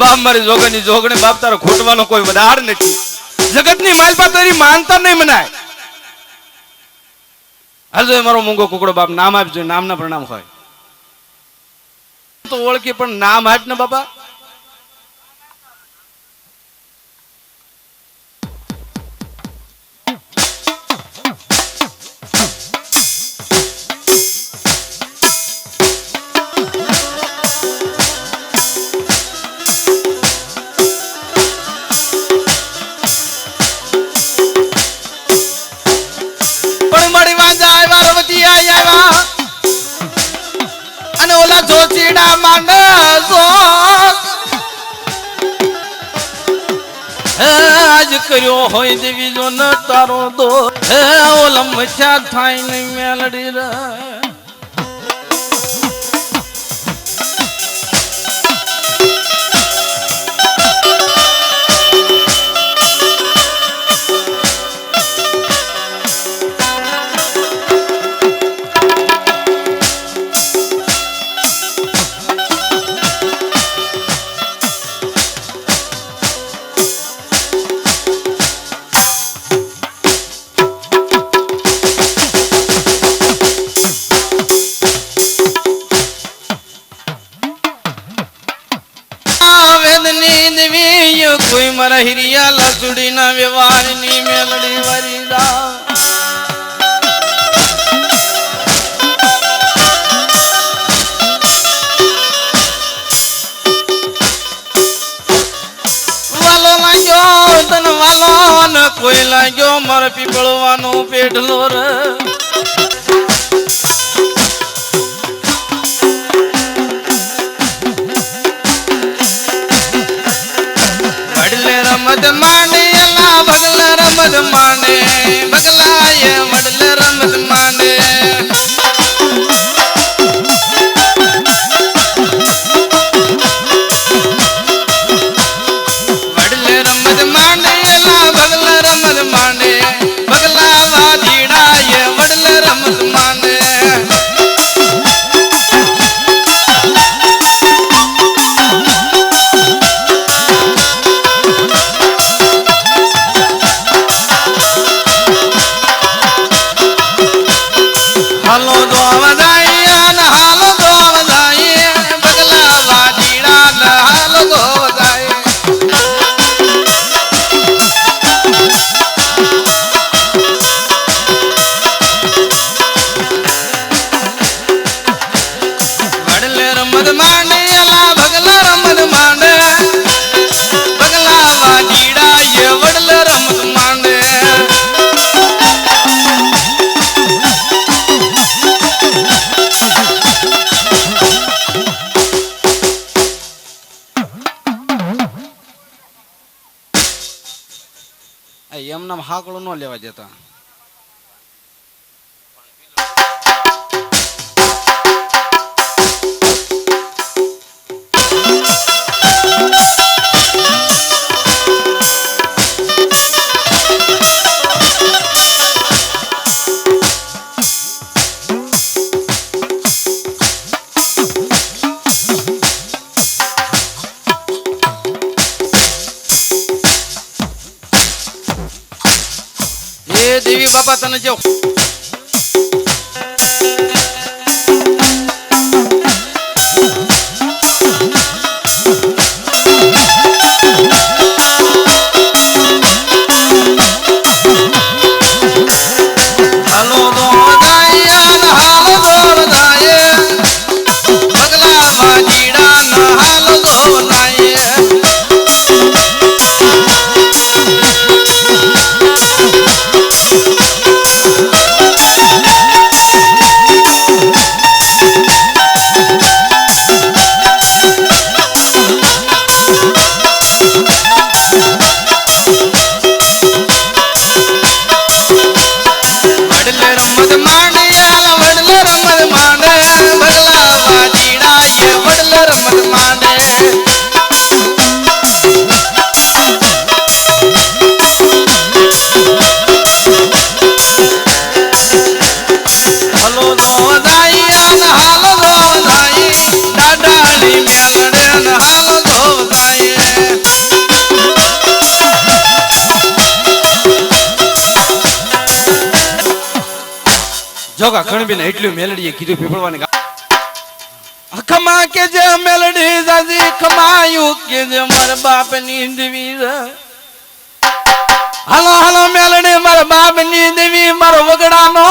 બાપ મારી જોગની જોગણી બાપ તારો ખોટવાનો કોઈ વધાર નથી. જગતની માલપા તારી માનતા નહીં મનાય. હાલજો મારો મૂંગો કુકડો બાપ નામ આપજો, નામના પ્રણામ હોય તો ઓળખી પણ નામ આપ ને બાપા. અને ઓલા જોચીડા માંડો આજ કર્યો હોય દેવી જો ન તારો દો ઓલા મચ્છા થાય નહીં મેલડી રે. કોઈ મારા હિરિયા લસુડી ના વ્યવહાર ની મેલડી વારી રા. વાલો લાગ્યો તન વાલો ને કોઈ લાગ્યો મારા પીપળવાનો પેટલો રે. રમત માંડે અલા બગલા રમત માંડે બગલાએ વડલે રમત માંડે. વડલે રમત માંડે અલા બગલા રમત માંડે બગલા વાધીડાએ વડલે રમત માંડે. હાલો દોવા જાય ને હાલો દોવા જાય બગલા વાડીડા ને હાલો દોવા જાય. વડલે રમત માંડે અલા બગલા રમત માંડે બગલા વાડીડા એ વડલે રમત માંડે. એમના હાકડો ન લેવા દેતા. દેવી બાપા તને જો હાલો દોડાય હાલો દોડાય બગલા વાજીડા ના હાલો દોડાય. કણબીને એટલું મેલડીએ કીધું પીપળવાને ખમા કે જે મેલડી દાદી ખમાયું કે જે મારા બાપ ની દેવી હાલો હાલો મેલડી મારા બાપ ની દેવી મારો વગડા નો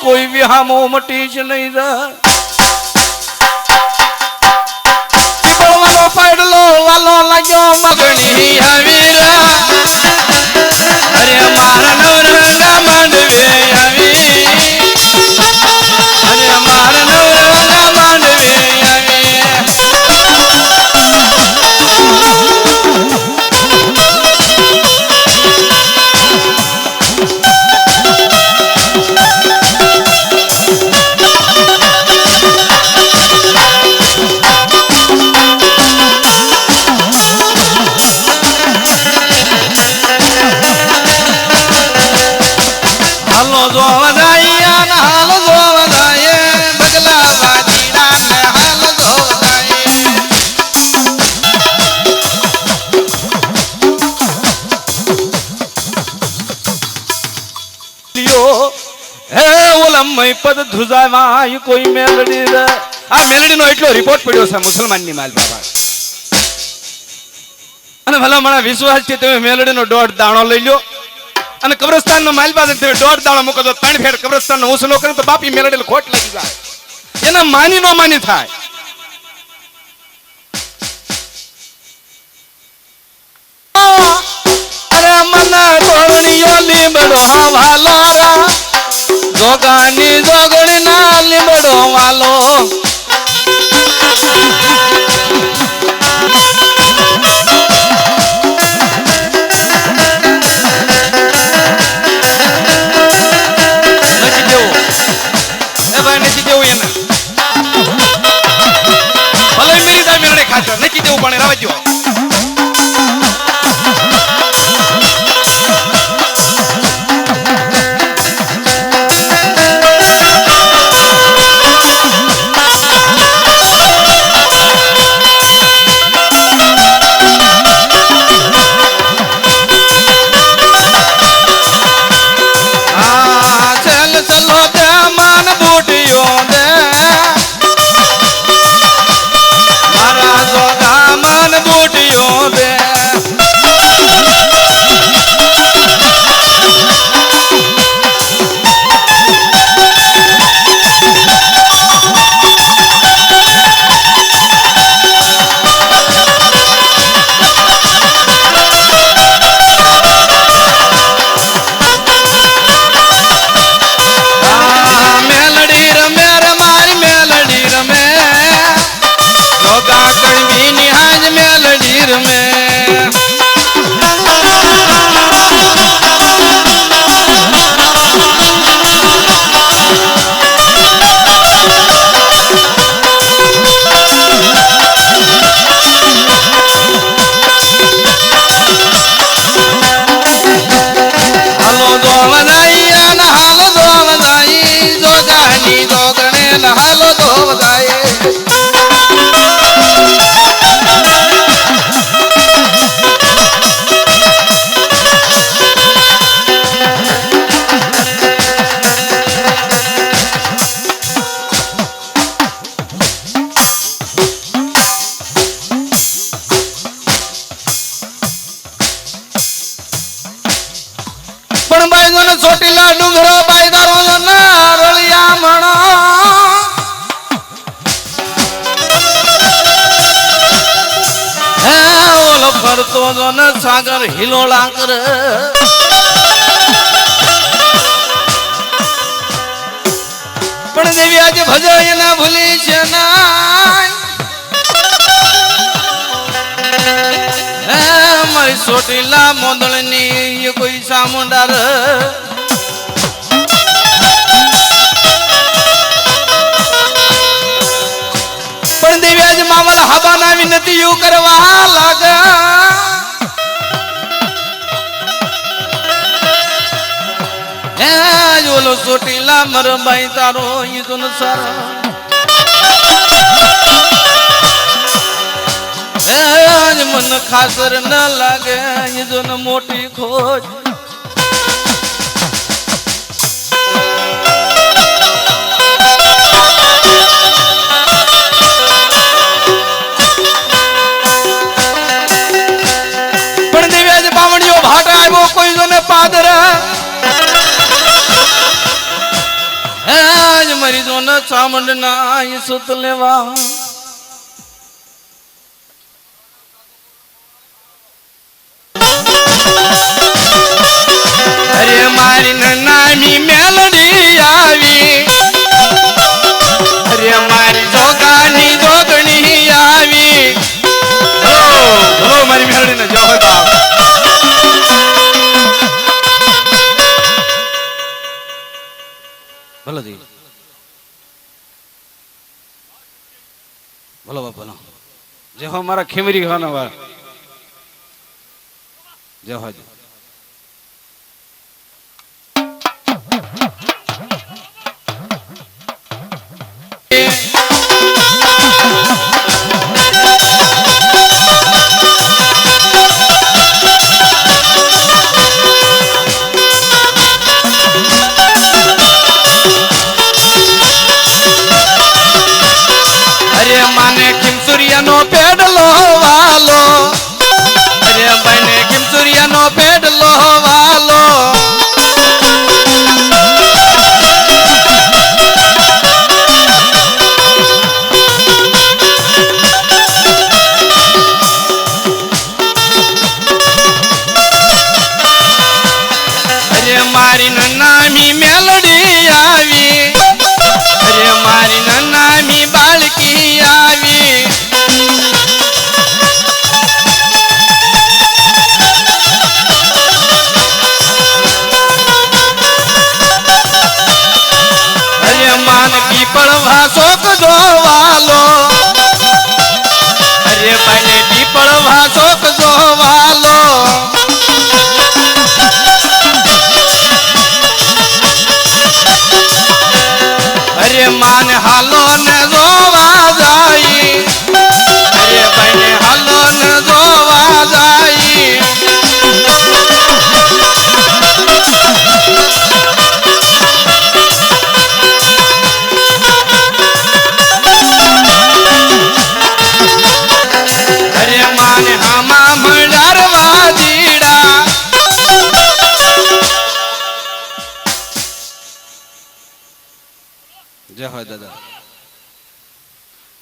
કોઈ વિહામો મટી જ નહીં પીપળવાનો પાડલો વાલો લાગ્યો મગણી આવી અરે મારા નવરંગા માંડવે આવી અરે મારા નવરંગા માંડવે આવી હાલો જોવા જાય હાલો જોવા જાય બગલા બાજીડા ને હાલો જોવા જાય હે ઓલમય પદ ધુજાવાય કોઈ મેલડી રે આ મેલડીનો એટલો રિપોર્ટ પડ્યો છે મુસલમાનની માલ બાબા અને ભલા મને વિશ્વાસ છે તમે મેલડીનો દોઢ દાણો લઈ લ્યો અને કબ્રસ્તાન નો માલ પાસે તમે દોઢ દાણો મૂકો તો 3 ફેર કબ્રસ્તાન નો ઉસલો કરે તો બાપી મેલડી ખોટ લાગી જાય એના માની નો માની થાય અરે મને તોરણીયો લીમડો વાલો રા જોગાની જોગણી ના લીમડો વાલો નથી દેવું એને ભલે મેરી દા મેરડે ખાચર નથી દેવું પણ રાવા દો ચોટીલા ડુંગરો બાયદારો રળિયા મણો હે ઓલો ફરતો ને સાગર હિલોળા કર પણ દેવી આજે ભજાય ના ભૂલી છે ના મારી ચોટીલા મોદળની કોઈ સામુંડાર પણ દેવી આજે મામલા હાબા ના વિનતીઓ કરવા લાગે હે ઓલો ચોટીલા મરબાઈ તારો ઈદો ન સારા મન ખાસર ન લાગે ઈદો ન મોટી ખોજ મરી જો ને ચામંડ ના સુત લેવા અરે મારી નાની મેલડી આવી અરે મારી જોગાની જોગણી આવી હલો હલો મારી મેલડી ને જો બાપ ભલો જી ભલો બાપ ભલો જે હો મારા ખેમરી ખાનો વાર જય હોજી નો પેડલો વાલો અરે બને કિમસુરિયા નો પેડલો વાલો અરે મારી નાની મેલડી આવી અરે મારી નાની બાળકી આવી પીપળ ભાષોક જોવાલો અરે બને પીપળ ભાષોક